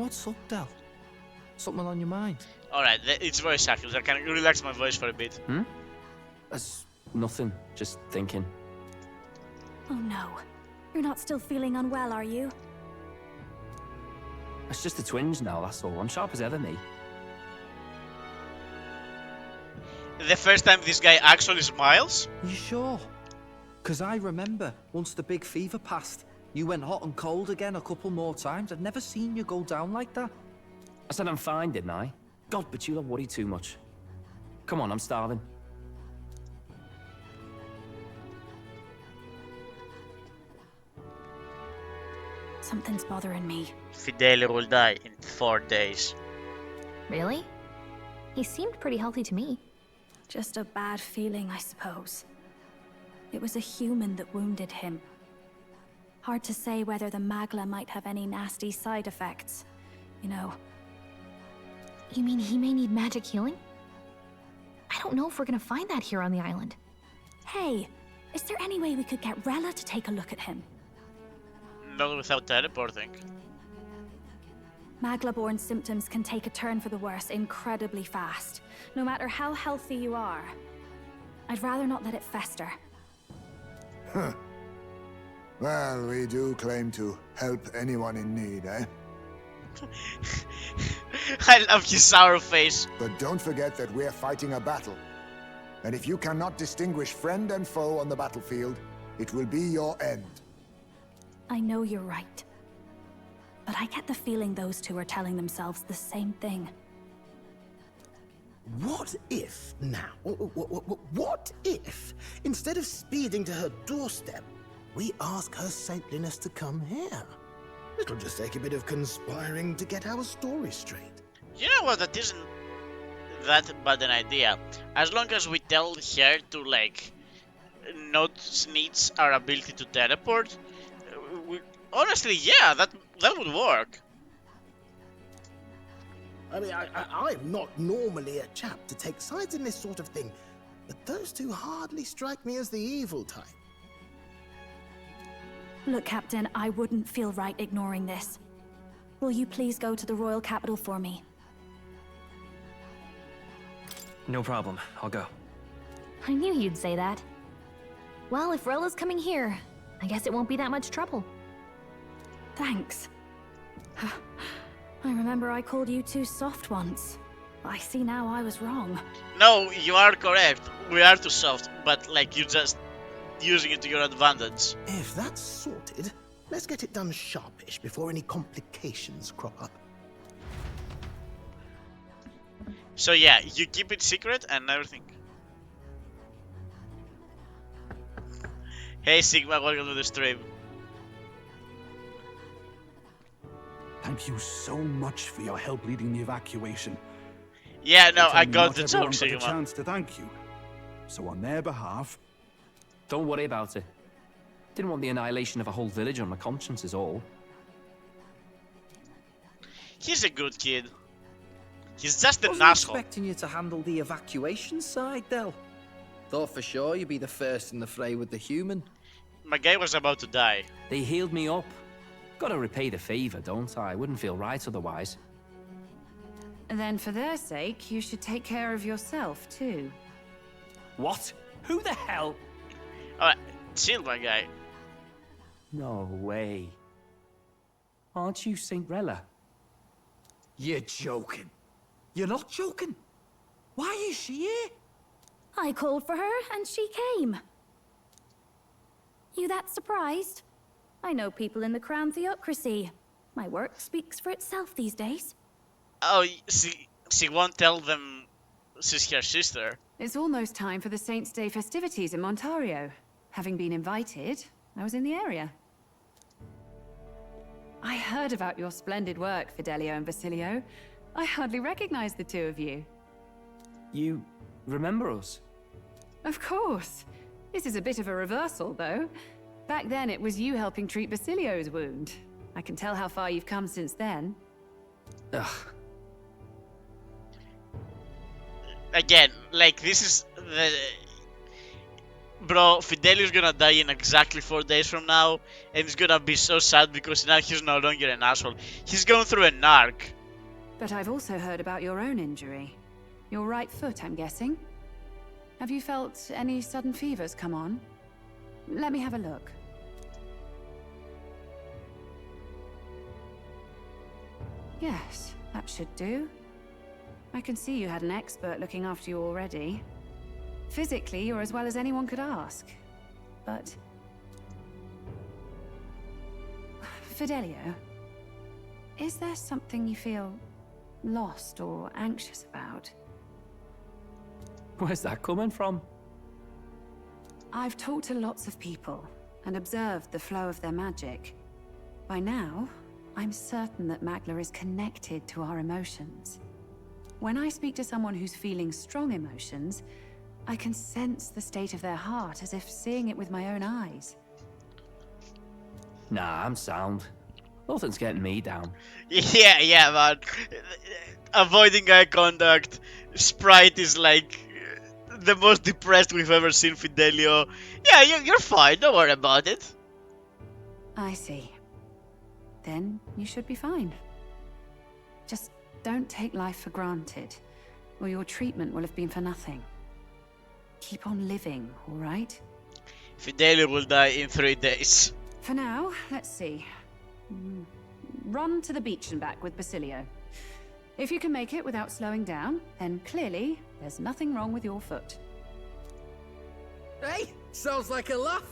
What's up, Del? Something on your mind? Alright, it's voice acting. I can relax my voice for a bit. That's nothing. Just thinking. Oh no. You're not still feeling unwell, are you? It's just a twinge now, that's all. I'm sharp as ever, me. The first time this guy actually smiles? You sure? 'Cause I remember, once the big fever passed, you went hot and cold again a couple more times. I'd never seen you go down like that. I said I'm fine, didn't I? God, but you don't worry too much. Come on, I'm starving. Something's bothering me. Fidelio will die in 4 days. Really? He seemed pretty healthy to me. Just a bad feeling, I suppose. It was a human that wounded him. Hard to say whether the Magla might have any nasty side effects. You know. You mean he may need magic healing? I don't know if we're gonna find that here on the island. Hey, is there any way we could get Rella to take a look at him? Not without teleporting. Magla-born symptoms can take a turn for the worse incredibly fast, no matter how healthy you are. I'd rather not let it fester. Huh. Well, we do claim to help anyone in need, eh? I love his sour face. But don't forget that we're fighting a battle. And if you cannot distinguish friend and foe on the battlefield, it will be your end. I know you're right. But I get the feeling those two are telling themselves the same thing. What if, now, what if, instead of speeding to her doorstep, we ask her saintliness to come here? It'll just take a bit of conspiring to get our story straight. You know what, that isn't that bad an idea. As long as we tell her to, like, not sneeze our ability to teleport, honestly, yeah, that would work. I mean, I'm not normally a chap to take sides in this sort of thing, but those two hardly strike me as the evil type. Look, Captain, I wouldn't feel right ignoring this. Will you please go to the royal capital for me? No problem. I'll go. I knew you'd say that. Well, if Rella's coming here, I guess it won't be that much trouble. Thanks. I remember I called you too soft once. I see now I was wrong. No, you are correct. We are too soft, but, like, you just using it to your advantage. If that's sorted, let's get it done sharpish before any complications crop up. So yeah, you keep it secret and everything. Hey Sigma, welcome to the stream. Thank you so much for your help leading the evacuation. Yeah, no, I Pretend got not the everyone joke, got Sigma. a chance to thank you. So on their behalf, Don't worry about it. Didn't want the annihilation of a whole village on my conscience is all. He's a good kid. He's just an Wasn't asshole. expecting you to handle the evacuation side, Del. Thought for sure you'd be the first in the fray with the human. My guy was about to die. They healed me up. Gotta repay the favor, don't I? Wouldn't feel right otherwise. Then for their sake, you should take care of yourself, too. What? Who the hell? Alright, chill, my guy. No way. Aren't you Saint Rella? You're joking. You're not joking. Why is she here? I called for her and she came. You that surprised? I know people in the Crown Theocracy. My work speaks for itself these days. Oh, she won't tell them she's her sister. It's almost time for the Saints' Day festivities in Montario. Having been invited, I was in the area. I heard about your splendid work, Fidelio and Basilio. I hardly recognize the two of you. You remember us? Of course. This is a bit of a reversal, though. Back then, it was you helping treat Basilio's wound. I can tell how far you've come since then. Ugh. Again, like, this is Bro, Fidelius gonna die in exactly 4 days from now, and he's gonna be so sad because now he's no longer an asshole. He's going through an arc. But I've also heard about your own injury. Your right foot, I'm guessing. Have you felt any sudden fevers come on? Let me have a look. Yes, that should do. I can see you had an expert looking after you already. Physically, you're as well as anyone could ask. But... Fidelio, is there something you feel lost or anxious about? Where's that coming from? I've talked to lots of people and observed the flow of their magic. By now, I'm certain that Magla is connected to our emotions. When I speak to someone who's feeling strong emotions, I can sense the state of their heart as if seeing it with my own eyes. Nah, I'm sound. Nothing's getting me down. Yeah, man. Avoiding eye contact. Sprite is like the most depressed we've ever seen Fidelio. Yeah, you're fine. Don't worry about it. I see. Then you should be fine. Just don't take life for granted, or your treatment will have been for nothing. Keep on living, all right? Fidelio will die in 3 days. For now, let's see. Run to the beach and back with Basilio. If you can make it without slowing down, then clearly there's nothing wrong with your foot. Hey, sounds like a laugh.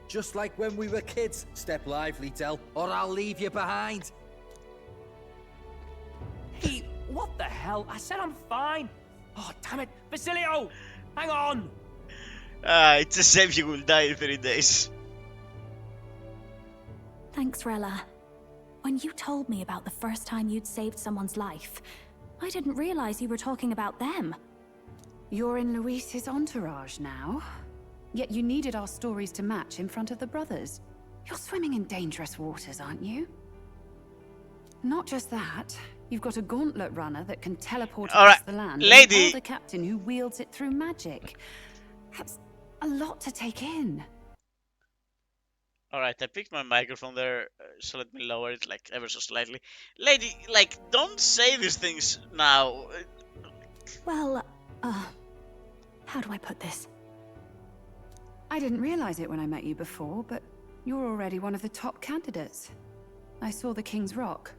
Just like when we were kids. Step lively, Del, or I'll leave you behind. Hey, what the hell? I said I'm fine. Oh, damn it. Basilio! Hang on! It's a shame you will die in 3 days. Thanks, Rella. When you told me about the first time you'd saved someone's life, I didn't realize you were talking about them. You're in Luis's entourage now. Yet you needed our stories to match in front of the brothers. You're swimming in dangerous waters, aren't you? Not just that, you've got a gauntlet runner that can teleport across the land. Lady! And an elder captain who wields it through magic. That's a lot to take in. Alright, I picked my microphone there, so let me lower it like ever so slightly. Lady, like, don't say these things now. Well, how do I put this? I didn't realize it when I met you before, but you're already one of the top candidates. I saw the King's Rock.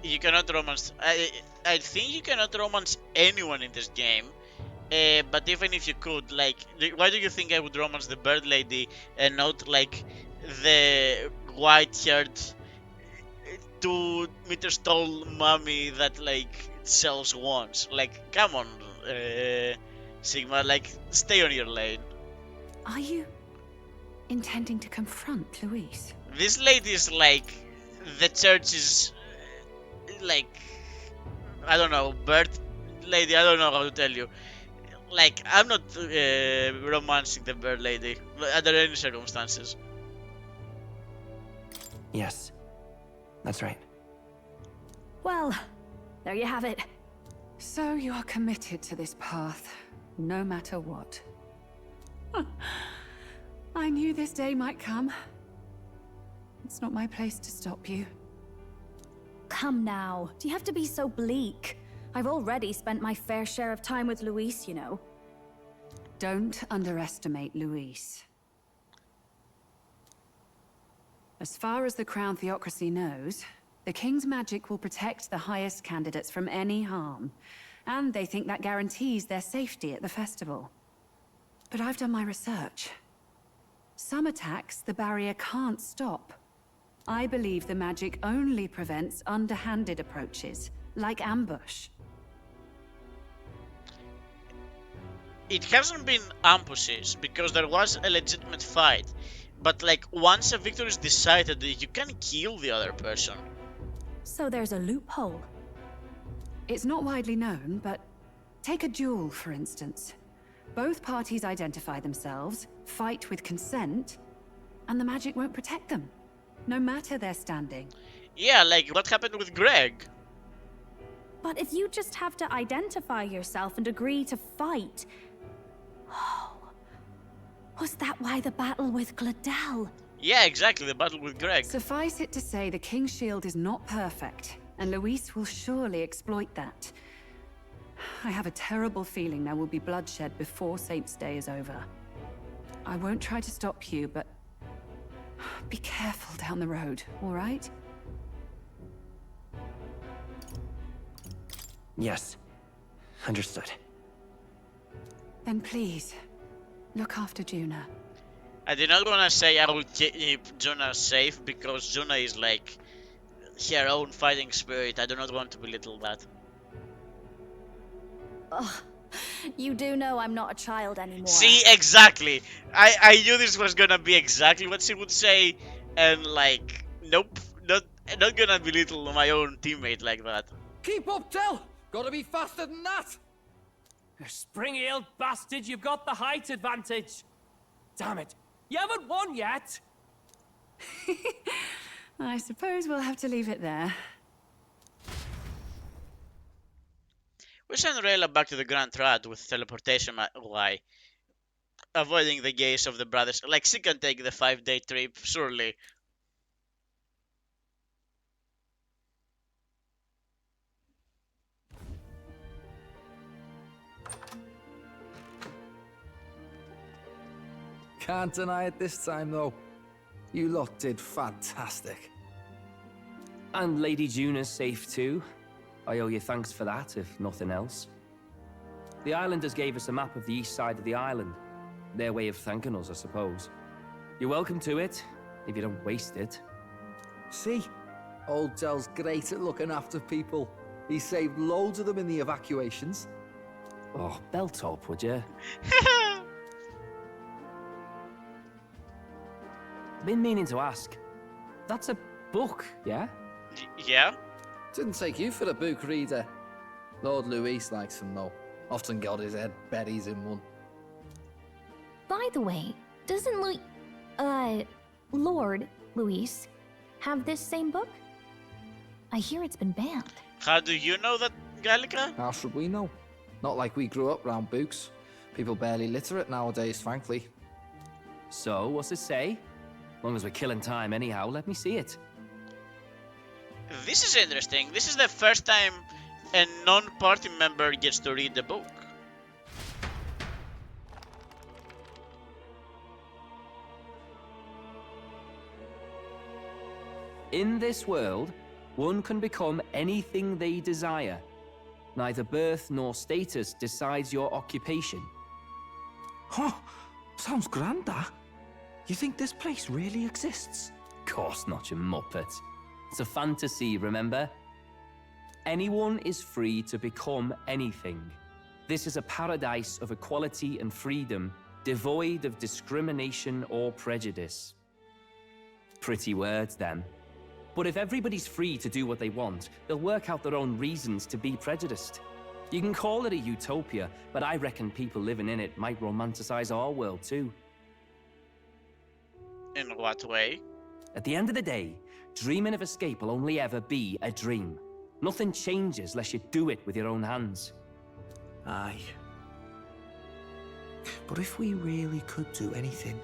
You cannot romance... I think you cannot romance anyone in this game. But even if you could, like, why do you think I would romance the bird lady and not, like, the white-haired 2 meters tall mummy that, like, sells wands? Like, come on, Sigma, like, stay on your lane. Are you intending to confront Luis? This lady is like the church's, like, I don't know, bird lady, I don't know how to tell you. Like, I'm not romancing the bird lady under any circumstances. Yes, that's right. Well, there you have it. So you are committed to this path, no matter what. I knew this day might come. It's not my place to stop you. Come now, do you have to be so bleak? I've already spent my fair share of time with Luis, you know. Don't underestimate Luis. As far as the Crown Theocracy knows, the King's magic will protect the highest candidates from any harm, and they think that guarantees their safety at the festival. But I've done my research. Some attacks the barrier can't stop. I believe the magic only prevents underhanded approaches, like ambush. It hasn't been ambushes, because there was a legitimate fight. But, like, once a victory is decided, you can kill the other person. So there's a loophole. It's not widely known, but take a duel, for instance. Both parties identify themselves, fight with consent, and the magic won't protect them, no matter their standing. Yeah, like what happened with Greg. But if you just have to identify yourself and agree to fight... Was that why the battle with Gladel? Yeah, exactly, the battle with Greg. Suffice it to say, the King's shield is not perfect, and Luis will surely exploit that. I have a terrible feeling there will be bloodshed before Saint's Day is over. I won't try to stop you, but be careful down the road, all right? Yes. Understood. Then please, look after Juna. I did not want to say I will keep Juna safe, because Juna is like her own fighting spirit. I do not want to belittle that. Ugh. You do know I'm not a child anymore. See, exactly. I knew this was gonna be exactly what she would say, and like, nope, not gonna belittle my own teammate like that. Keep up, Del! Gotta be faster than that! You spring-heeled bastard, you've got the height advantage. Damn it, you haven't won yet. I suppose we'll have to leave it there. We send Rayla back to the Grand Trad with teleportation why? Avoiding the gaze of the brothers. Like, she can take the 5-day trip, surely. Can't deny it this time, though. You lot did fantastic. And Lady Juna's safe too. I owe you thanks for that, if nothing else. The islanders gave us a map of the east side of the island. Their way of thanking us, I suppose. You're welcome to it, if you don't waste it. See? Old Del's great at looking after people. He saved loads of them in the evacuations. Oh, belt up, would you? Been meaning to ask. That's a book, yeah? Yeah? Didn't take you for a book reader. Lord Luis likes them, though. Often got his head buried in one. By the way, doesn't Lord Luis have this same book? I hear it's been banned. How do you know that, Gallica? How should we know? Not like we grew up round books. People barely literate nowadays, frankly. So, what's it say? Long as we're killing time anyhow, let me see it. This is interesting. This is the first time a non-party member gets to read the book. In this world, one can become anything they desire. Neither birth nor status decides your occupation. Huh? Sounds grand, that. You think this place really exists? Course not, you muppet. It's a fantasy, remember? Anyone is free to become anything. This is a paradise of equality and freedom, devoid of discrimination or prejudice. Pretty words, then. But if everybody's free to do what they want, they'll work out their own reasons to be prejudiced. You can call it a utopia, but I reckon people living in it might romanticize our world too. In what way? At the end of the day, dreaming of escape will only ever be a dream. Nothing changes unless you do it with your own hands. Aye. But if we really could do anything,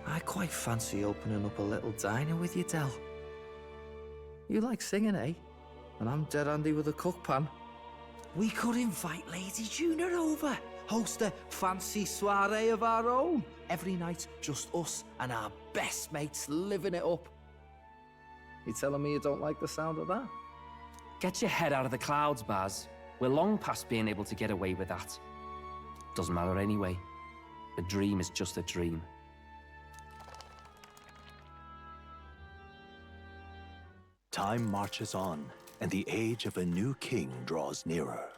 I quite fancy opening up a little diner with you, Del. You like singing, eh? And I'm dead handy with a cook pan. We could invite Lady Juna over, host a fancy soiree of our own. Every night, just us and our best mates living it up. You telling me you don't like the sound of that? Get your head out of the clouds, Baz. We're long past being able to get away with that. Doesn't matter anyway. A dream is just a dream. Time marches on, and the age of a new king draws nearer.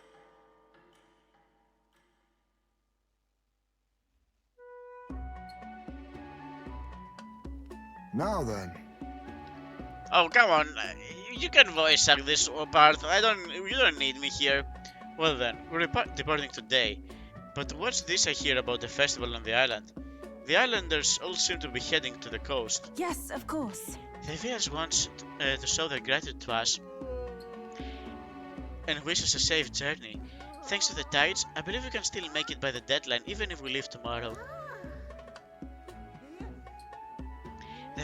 Now then. Oh, come on. You can voice act this part. You don't need me here. Well then, we're departing today. But what's this I hear about the festival on the island? The islanders all seem to be heading to the coast. Yes, of course. The village wants to show their gratitude to us and wish us a safe journey. Thanks to the tides, I believe we can still make it by the deadline even if we leave tomorrow.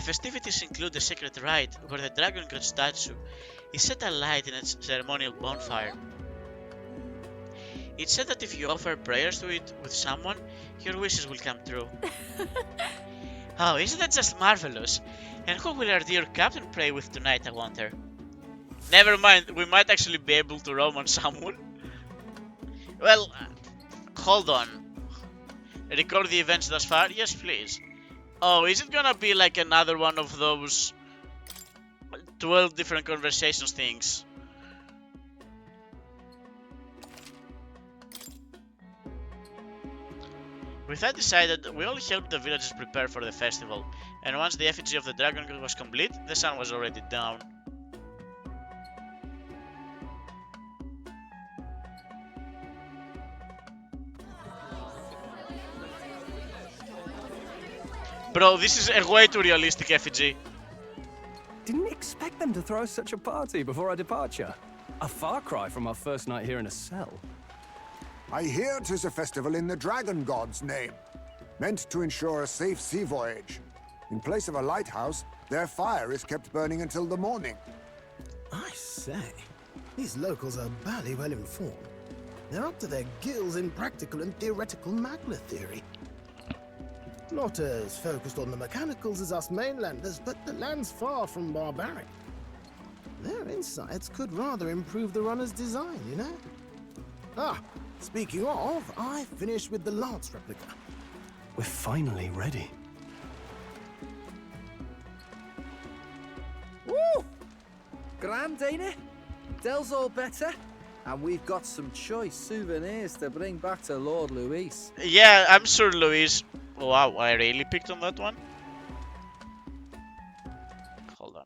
festivities include a sacred rite where the dragon god statue is set alight in a ceremonial bonfire. It's said that if you offer prayers to it with someone, your wishes will come true. Oh, isn't that just marvelous? And who will our dear captain pray with tonight, I wonder? Never mind, we might actually be able to roam on someone. Well, hold on. Record the events thus far? Yes, please. Oh, is it gonna be like another one of those 12 different conversations things? With that decided, we all helped the villagers prepare for the festival, and once the effigy of the dragon god was complete, the sun was already down. Bro, this is a way too realistic effigy. Didn't expect them to throw such a party before our departure. A far cry from our first night here in a cell. I hear 'tis a festival in the dragon god's name, meant to ensure a safe sea voyage. In place of a lighthouse, their fire is kept burning until the morning. I say, these locals are barely well informed. They're up to their gills in practical and theoretical Magla theory. Not as focused on the mechanicals as us mainlanders, but the land's far from barbaric. Their insights could rather improve the runner's design, you know? Ah, speaking of, I finished with the lance replica. We're finally ready. Woo! Grand, ain't it? Dell's all better. And we've got some choice souvenirs to bring back to Lord Luis. Yeah, I'm sure Luis... Wow, I really picked on that one. Hold on.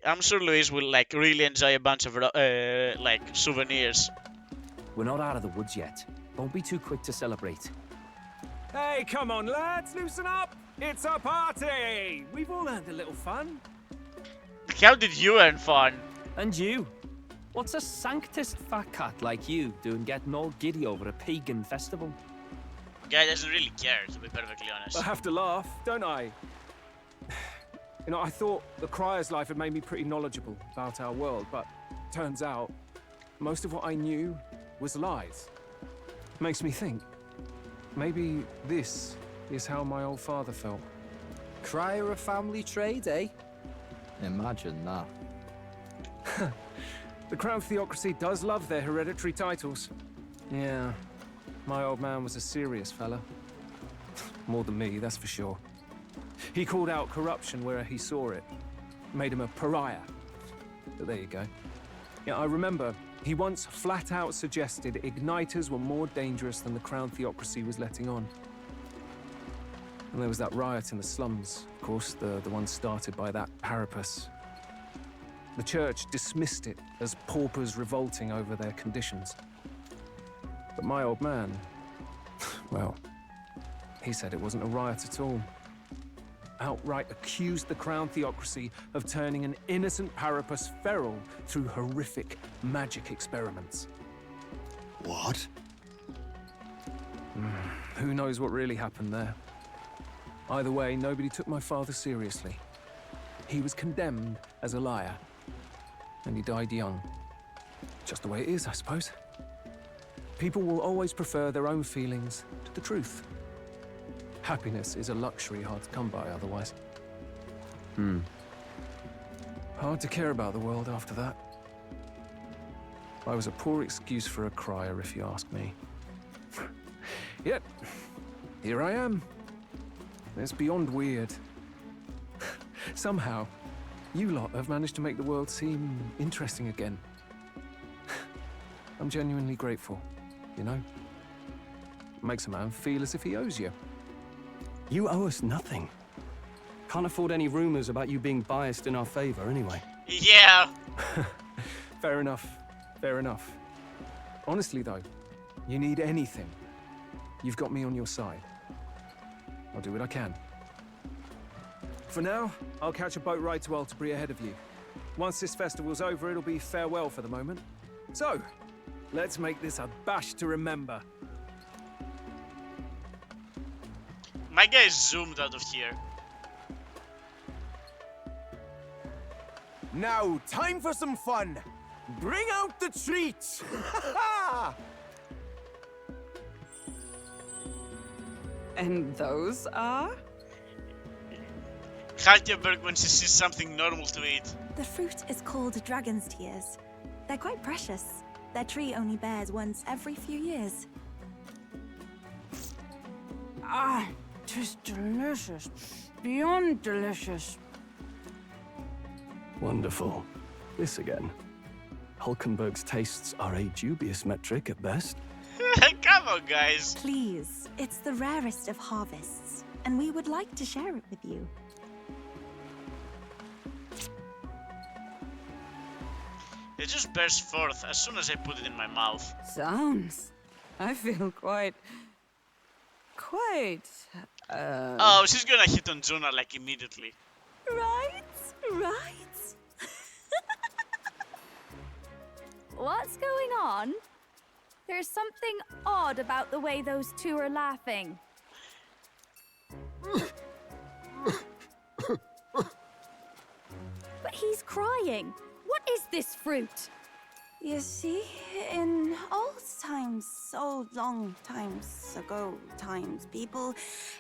I'm sure Luis will like really enjoy a bunch of like souvenirs. We're not out of the woods yet. Don't be too quick to celebrate. Hey, come on, lads, loosen up! It's a party! We've all earned a little fun. How did you earn fun? And you? What's a sanctist fat cat like you doing getting all giddy over a pagan festival? Guy doesn't really care, to be perfectly honest. I have to laugh, don't I? You know, I thought the Crier's life had made me pretty knowledgeable about our world, but turns out most of what I knew was lies. Makes me think, maybe this is how my old father felt. Crier a family trade, eh? Imagine that. The Crown Theocracy does love their hereditary titles. Yeah, my old man was a serious fella. More than me, that's for sure. He called out corruption where he saw it. Made him a pariah. But there you go. Yeah, I remember he once flat out suggested igniters were more dangerous than the Crown Theocracy was letting on. And there was that riot in the slums, of course, the one started by that Parapus. The church dismissed it as paupers revolting over their conditions. But my old man, well, he said it wasn't a riot at all. Outright accused the Crown Theocracy of turning an innocent Parapus feral through horrific magic experiments. What? Who knows what really happened there? Either way, nobody took my father seriously. He was condemned as a liar. And he died young. Just the way it is, I suppose. People will always prefer their own feelings to the truth. Happiness is a luxury hard to come by otherwise. Hard to care about the world after that. I was a poor excuse for a crier, if you ask me. Yet, here I am. It's beyond weird. Somehow, you lot have managed to make the world seem interesting again. I'm genuinely grateful, you know? Makes a man feel as if he owes you. You owe us nothing. Can't afford any rumors about you being biased in our favor, anyway. Yeah. Fair enough. Fair enough. Honestly, though, you need anything, you've got me on your side. I'll do what I can. For now, I'll catch a boat ride to Altabury ahead of you. Once this festival's over, it'll be farewell for the moment. So, let's make this a bash to remember. My guy zoomed out of here. Now, time for some fun. Bring out the treats! And those are? Halkeberg when she sees something normal to eat. The fruit is called dragon's tears. They're quite precious. Their tree only bears once every few years. Ah, 'tis delicious. Beyond delicious. Wonderful. This again. Hulkenberg's tastes are a dubious metric at best. Come on, guys. Please, it's the rarest of harvests, and we would like to share it with you. It just burst forth as soon as I put it in my mouth. Sounds. I feel quite. Oh, she's gonna hit on Juna like immediately. Right? What's going on? There's something odd about the way those two are laughing. But he's crying. What is this fruit? You see, in old times, so long times ago times, people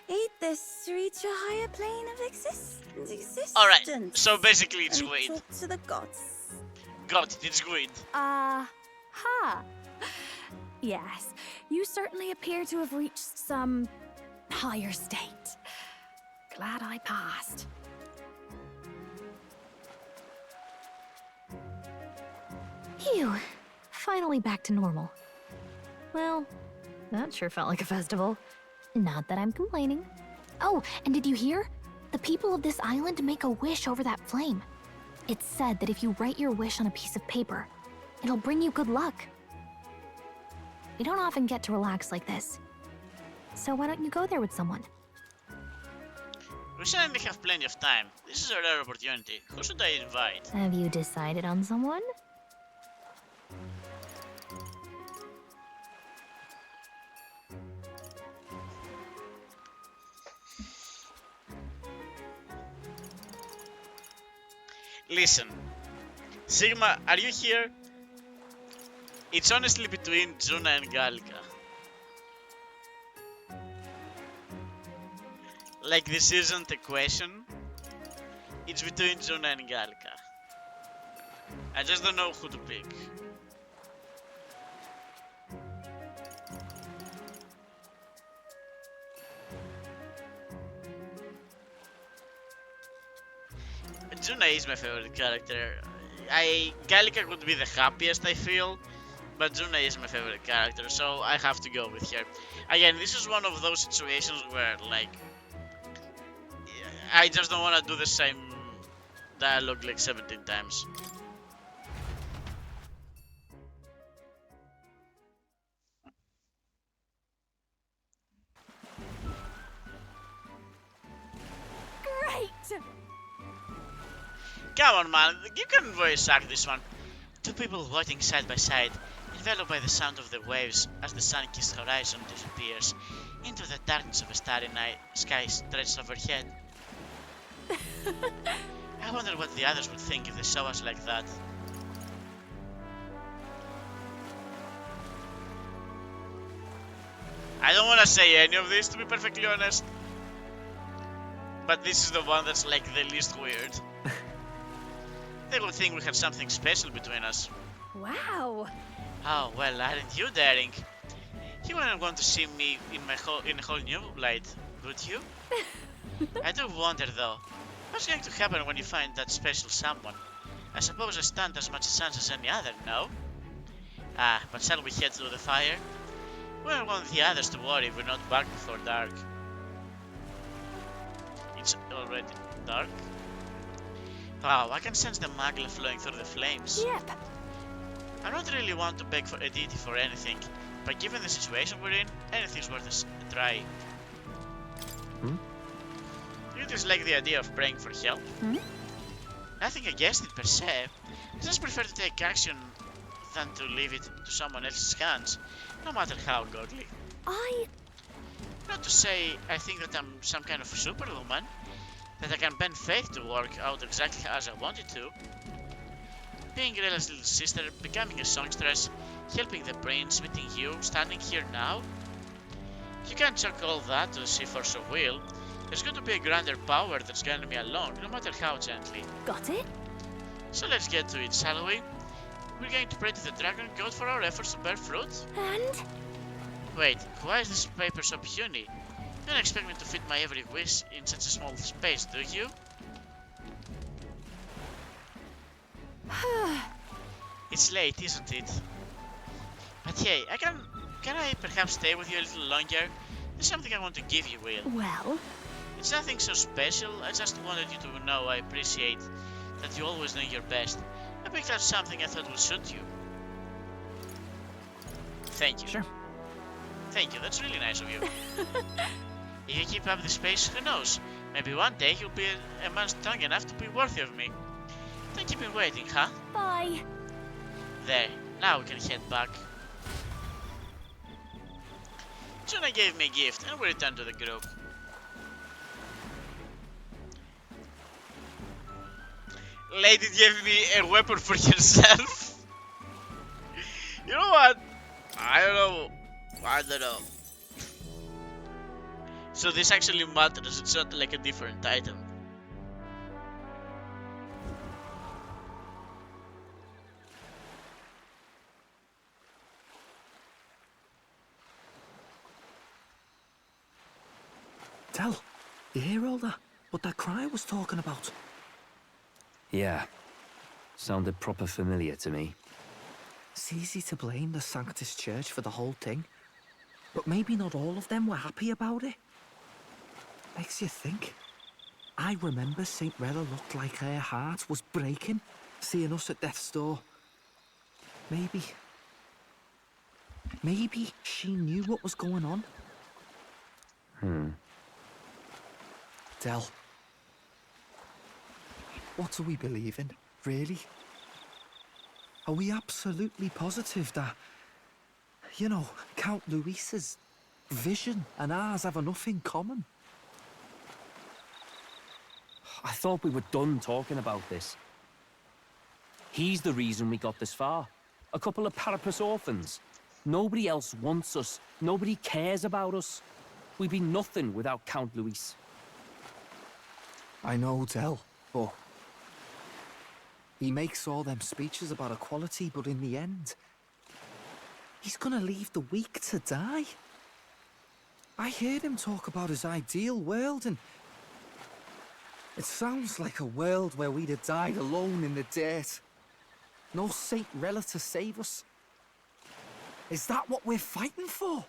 ate this to reach a higher plane of existence. Alright, so basically it's and weed. talk to the gods. Got it, it's weed. Ha. Yes, you certainly appear to have reached some higher state. Glad I passed. Phew. Finally back to normal. Well, that sure felt like a festival. Not that I'm complaining. Oh, and did you hear? The people of this island make a wish over that flame. It's said that if you write your wish on a piece of paper, it'll bring you good luck. We don't often get to relax like this. So why don't you go there with someone? We certainly have plenty of time. This is a rare opportunity. Who should I invite? Have you decided on someone? Listen, Sigma, are you here? It's honestly between Juna and Galka. Like, this isn't a question. It's between Juna and Galka. I just don't know who to pick. Juna is my favorite character. Gallica would be the happiest, I feel, but Juna is my favorite character, so I have to go with her. Again, this is one of those situations where, like, I just don't want to do the same dialogue like 17 times. Great! Come on, man, you can voice act this one. Two people walking side by side, enveloped by the sound of the waves as the sun-kissed horizon disappears into the darkness of a starry night sky stretched overhead. I wonder what the others would think if they saw us like that. I don't want to say any of this, to be perfectly honest, but this is the one that's like the least weird. They would think we have something special between us. Wow! Oh, well, aren't you daring? You wouldn't want to see me in a whole new light, would you? I do wonder, though, what's going to happen when you find that special someone? I suppose I stand as much a chance as any other, no? Ah, but shall we head to the fire? We don't want the others to worry if we're not back before dark. It's already dark? Wow, I can sense the magla flowing through the flames. Yep. I don't really want to beg for a deity for anything, but given the situation we're in, anything's worth a try. You dislike the idea of praying for help? Nothing against it per se. I just prefer to take action than to leave it to someone else's hands, no matter how godly. Not to say I think that I'm some kind of superwoman, that I can bend fate to work out exactly as I want it to. Being Rella's little sister, becoming a songstress, helping the prince, meeting you, standing here now. You can't chuck all that to see force of will. There's got to be a grander power that's guiding me along, no matter how gently. Got it? So let's get to it, shall we? We're going to pray to the dragon god for our efforts to bear fruit? And? Wait, why is this paper so puny? You don't expect me to fit my every wish in such a small space, do you? It's late, isn't it? But hey, can I perhaps stay with you a little longer? There's something I want to give you, Will. Well? It's nothing so special, I just wanted you to know I appreciate that you always know your best. I picked out something I thought would suit you. Thank you. Sure. Thank you, that's really nice of you. If you keep up this pace, who knows? Maybe one day you'll be a man strong enough to be worthy of me. Don't keep me waiting, huh? Bye. There, now we can head back. Juna gave me a gift and we returned to the group. Lady gave me a weapon for herself. You know what? I don't know. So this actually matters, it's not like a different item. Tell, you hear all that? What that cry was talking about? Yeah. Sounded proper familiar to me. It's easy to blame the Sanctus Church for the whole thing. But maybe not all of them were happy about it. Makes you think. I remember St. Rella looked like her heart was breaking, seeing us at death's door. Maybe she knew what was going on. Del, what do we believe in, really? Are we absolutely positive that, you know, Count Luis's vision and ours have enough in common? I thought we were done talking about this. He's the reason we got this far. A couple of Parapus orphans. Nobody else wants us. Nobody cares about us. We'd be nothing without Count Luis. I know, Del, but he makes all them speeches about equality, but in the end, he's gonna leave the weak to die. I heard him talk about his ideal world, and it sounds like a world where we'd have died alone in the dirt. No Saint Rella to save us. Is that what we're fighting for?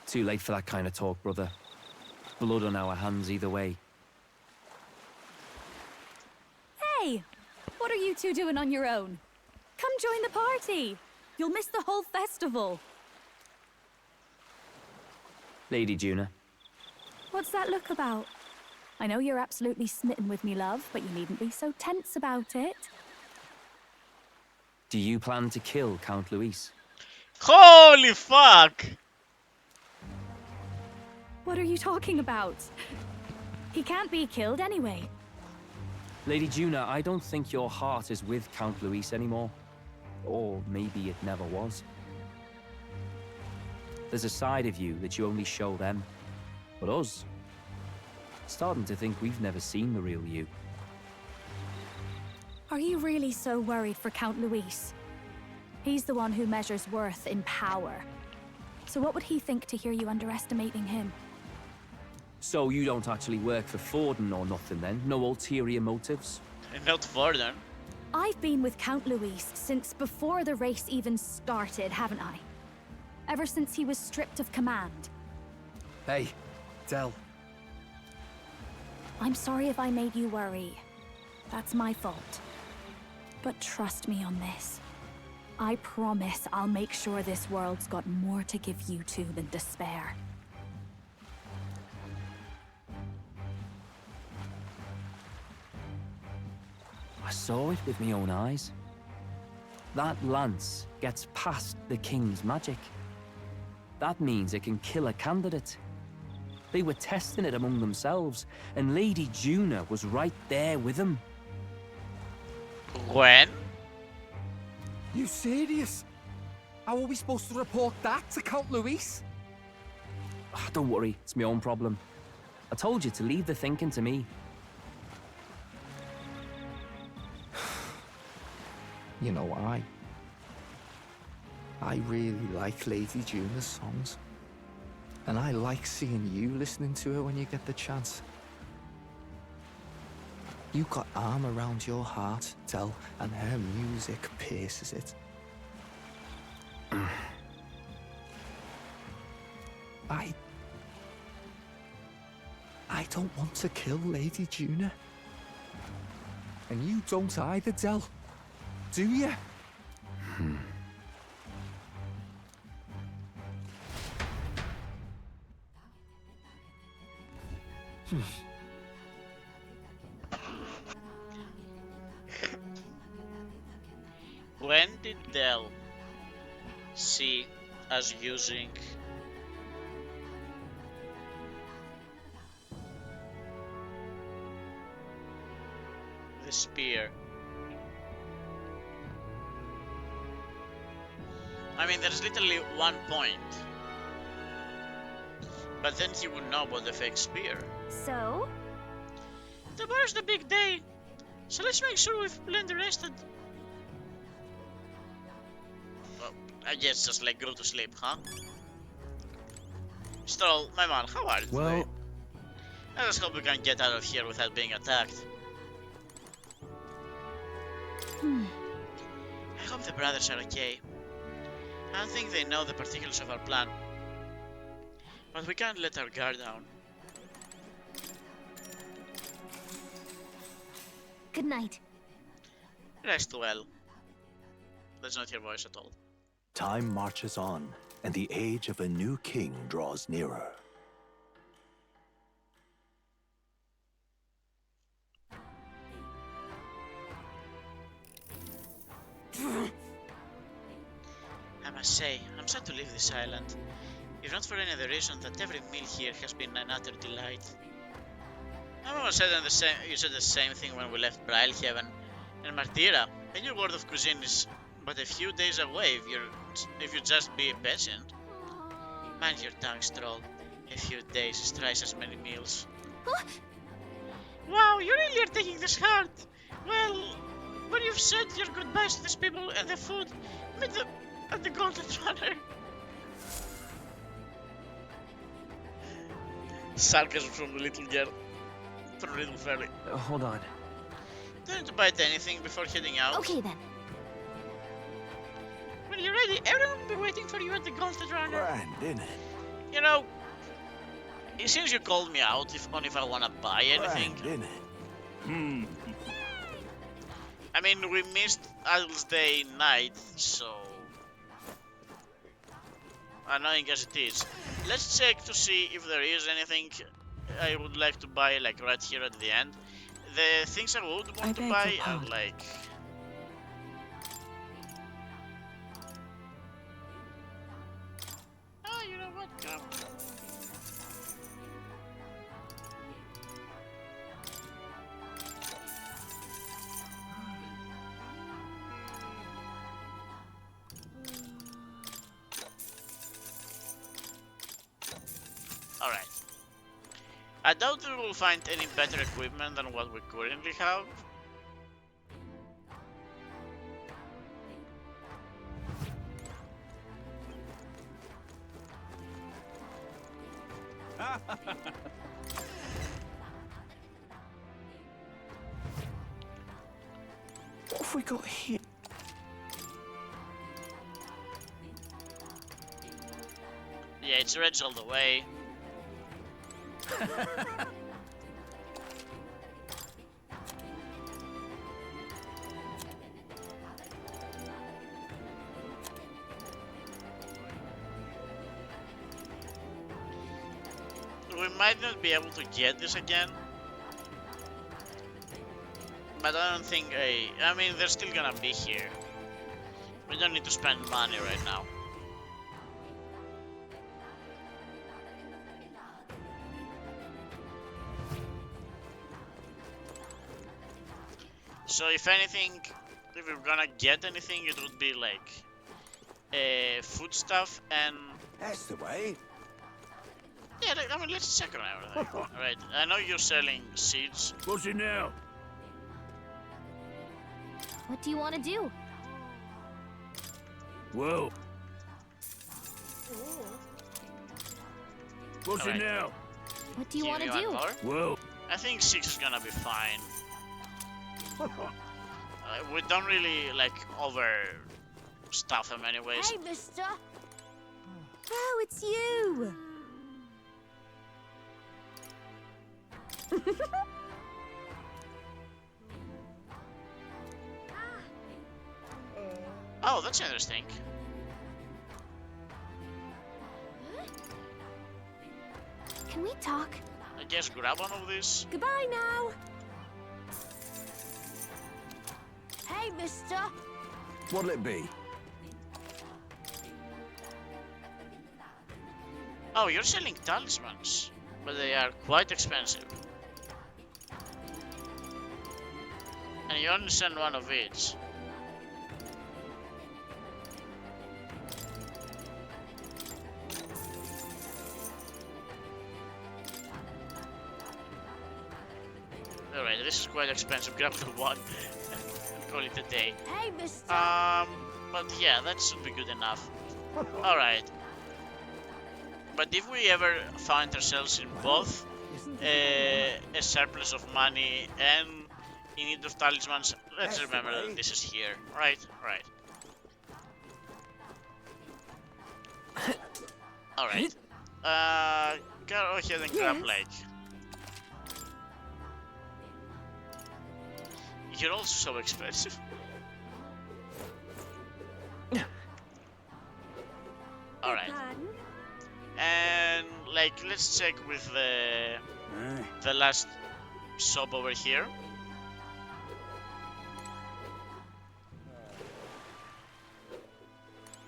Too late for that kind of talk, brother. Blood on our hands either way. Hey! What are you two doing on your own? Come join the party! You'll miss the whole festival. Lady Juna. What's that look about? I know you're absolutely smitten with me, love, but you needn't be so tense about it. Do you plan to kill Count Luis? Holy fuck! What are you talking about? He can't be killed anyway. Lady Juna, I don't think your heart is with Count Luis anymore. Or maybe it never was. There's a side of you that you only show them. But us, starting to think we've never seen the real you. Are you really so worried for Count Luis? He's the one who measures worth in power. So what would he think to hear you underestimating him? So you don't actually work for Forden or nothing then? No ulterior motives? Not Forden. I've been with Count Luis since before the race even started, haven't I? Ever since he was stripped of command. Hey, Del. I'm sorry if I made you worry. That's my fault. But trust me on this. I promise I'll make sure this world's got more to give you two than despair. I saw it with my own eyes. That lance gets past the king's magic. That means it can kill a candidate. They were testing it among themselves, and Lady Juna was right there with them. When? You serious? How are we supposed to report that to Count Luis? Don't worry, it's my own problem. I told you to leave the thinking to me. You know, I really like Lady Juna's songs. And I like seeing you listening to her when you get the chance. You got arm around your heart, Del, and her music pierces it. I don't want to kill Lady Juna. And you don't either, Del. Do you? When did Del see us using the spear? I mean, there's literally one point. But then he would know about the fake spear. So? Tomorrow's the big day, so let's make sure we've plenty rested. Well, I guess just like go to sleep, huh? Stroll, my man, how are you today? I just hope we can get out of here without being attacked. I hope the brothers are okay. I don't think they know the particulars of our plan. But we can't let our guard down. Good night. Rest well. That's not your voice at all. Time marches on, and the age of a new king draws nearer. I must say, I'm sad to leave this island. If not for any other reason that every meal here has been an utter delight. My mama said you said the same thing when we left Brailhaven. And Martira, a new world of cuisine is but a few days away if you just be patient. Mind your tongue, Stroll. A few days is thrice as many meals. Wow, you really are taking this hard. Well, when you've said your goodbyes to these people and the food, meet them at the Golden Runner. Sarcasm from the little girl. From Little Fairy. Hold on. Don't need to bite anything before heading out. Okay then. When you're ready, everyone will be waiting for you at the Golden Runner. Grand, isn't it? You know, since you called me out if I wanna buy anything. Grand, isn't it? I mean, we missed Idle's Day night, so annoying as it is. Let's check to see if there is anything I would like to buy, like right here at the end. The things I would want to buy are like... Oh, you know what? Come. Alright. I doubt we will find any better equipment than what we currently have. What have we got here? Yeah, it's red all the way. We might not be able to get this again, but I don't think I mean, they're still gonna be here. We don't need to spend money right now. So if anything, if we're gonna get anything, it would be like food stuff and... That's the way. Yeah, I mean, let's check around. Alright, I know you're selling seeds. What's it now? What do you want to do? Whoa. What's Alright. it now? What do you want to Give me do? one more. Whoa. I think 6 is gonna be fine. We don't really like over stuff them anyways. Hey, mister! Oh, it's you! Oh, that's interesting. Can we talk? I guess grab one of these. Goodbye now! Hey, mister! What'll it be? Oh, you're selling talismans, but they are quite expensive. And you only sell one of each. Alright, this is quite expensive. Grab the one and call it a day. Hey, mister! But yeah, that should be good enough. Alright. But if we ever find ourselves in both a surplus of money and in need of talismans, let's remember that this is here. Right, right. Alright. Go ahead and grab like... You're also so expensive. Alright. And like let's check with the last shop over here.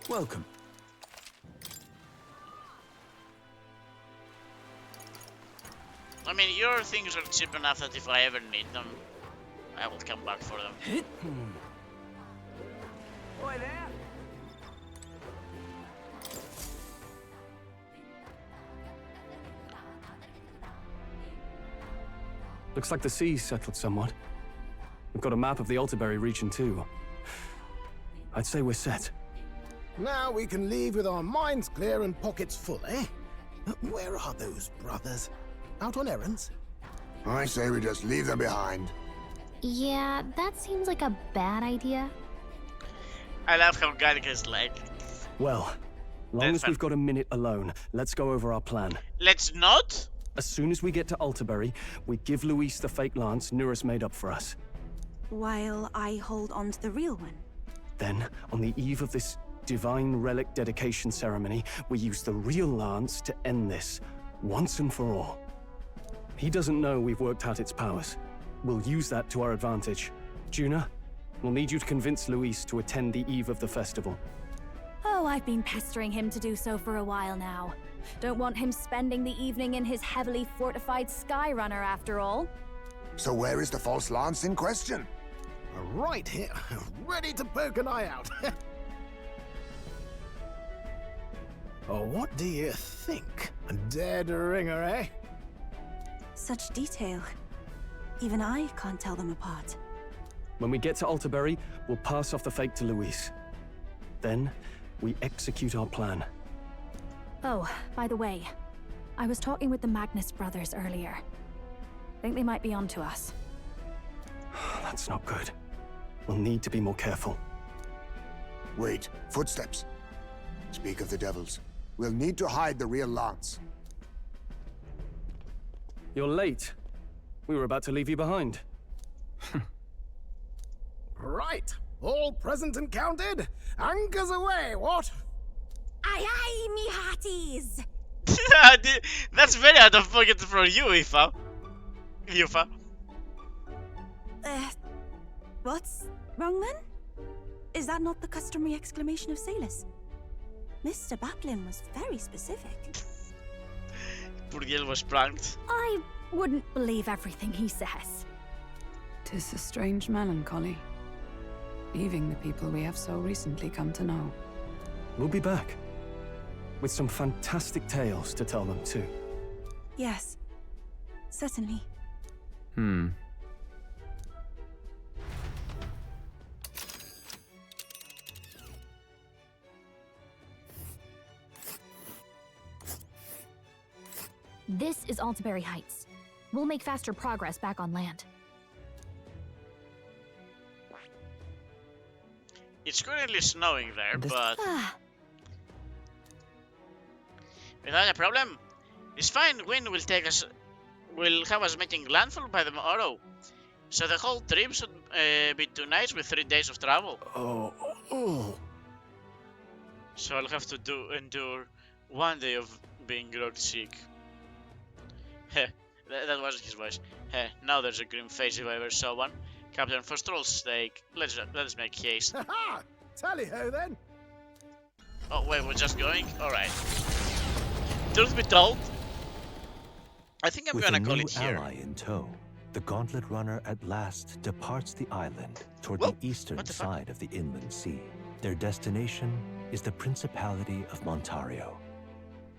Welcome. I mean, your things are cheap enough that if I ever need them, I will come back for them. Oi there. Looks like the sea's settled somewhat. We've got a map of the Alterberry region too. I'd say we're set. Now we can leave with our minds clear and pockets full, eh? Where are those brothers? Out on errands? I say we just leave them behind. Yeah, that seems like a bad idea. I love how Gallic is like. Well, long as we've got a minute alone, let's go over our plan. Let's not? As soon as we get to Alterberry, we give Luis the fake lance Nurus made up for us. While I hold on to the real one. Then, on the eve of this divine relic dedication ceremony, we use the real lance to end this, once and for all. He doesn't know we've worked out its powers. We'll use that to our advantage. Juna, we'll need you to convince Luis to attend the eve of the festival. Oh, I've been pestering him to do so for a while now. Don't want him spending the evening in his heavily fortified Skyrunner after all. So where is the false lance in question? Right here, ready to poke an eye out. Oh, what do you think? A dead ringer, eh? Such detail. Even I can't tell them apart. When we get to Alterberry, we'll pass off the fake to Luis. Then, we execute our plan. Oh, by the way, I was talking with the Magnus brothers earlier. Think they might be onto us. That's not good. We'll need to be more careful. Wait, footsteps. Speak of the devils. We'll need to hide the real lance. You're late. We were about to leave you behind. Right, all present and counted. Anchors away, what? Aye aye, me hearties! That's very out of pocket from you, Ifa. Yufa. What's wrong then? Is that not the customary exclamation of sailors? Mr. Baplin was very specific. Poor girl was pranked. I wouldn't believe everything he says. 'Tis a strange melancholy, leaving the people we have so recently come to know. We'll be back, with some fantastic tales to tell them too. Yes, certainly. This is Altaberry Heights. We'll make faster progress back on land. It's currently snowing there, but without a problem. This fine wind will have us making landfall by tomorrow. So the whole trip should be 2 nights with 3 days of travel. So I'll have to endure 1 day of being road sick. Heh, that wasn't his voice. Heh, now there's a grim face if I ever saw one. Captain, for Stroll's sake, let's make haste. Ha! Tally-ho then! Oh wait, we're just going? Alright. Truth be told, I think I'm gonna call it here. With a new ally in tow, the Gauntlet Runner at last departs the island toward Whoa, the eastern what the fuck? side of the inland sea. Their destination is the Principality of Montario.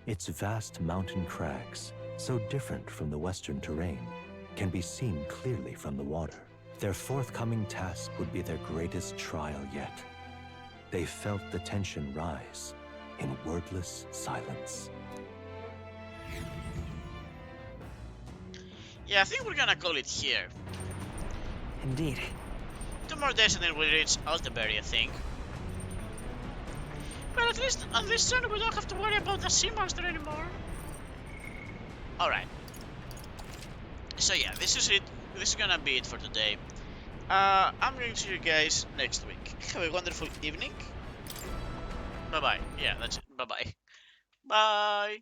Its vast mountain crags, so different from the western terrain, can be seen clearly from the water. Their forthcoming task would be their greatest trial yet. They felt the tension rise in wordless silence. Yeah, I think we're gonna call it here. Indeed. 2 more days and then we'll reach Altaberry, I think. Well, at least on this turn we don't have to worry about the sea monster anymore. Alright. So yeah, this is it. This is gonna be it for today. I'm going to see you guys next week. Have a wonderful evening. Bye-bye. Yeah, that's it. Bye-bye. Bye.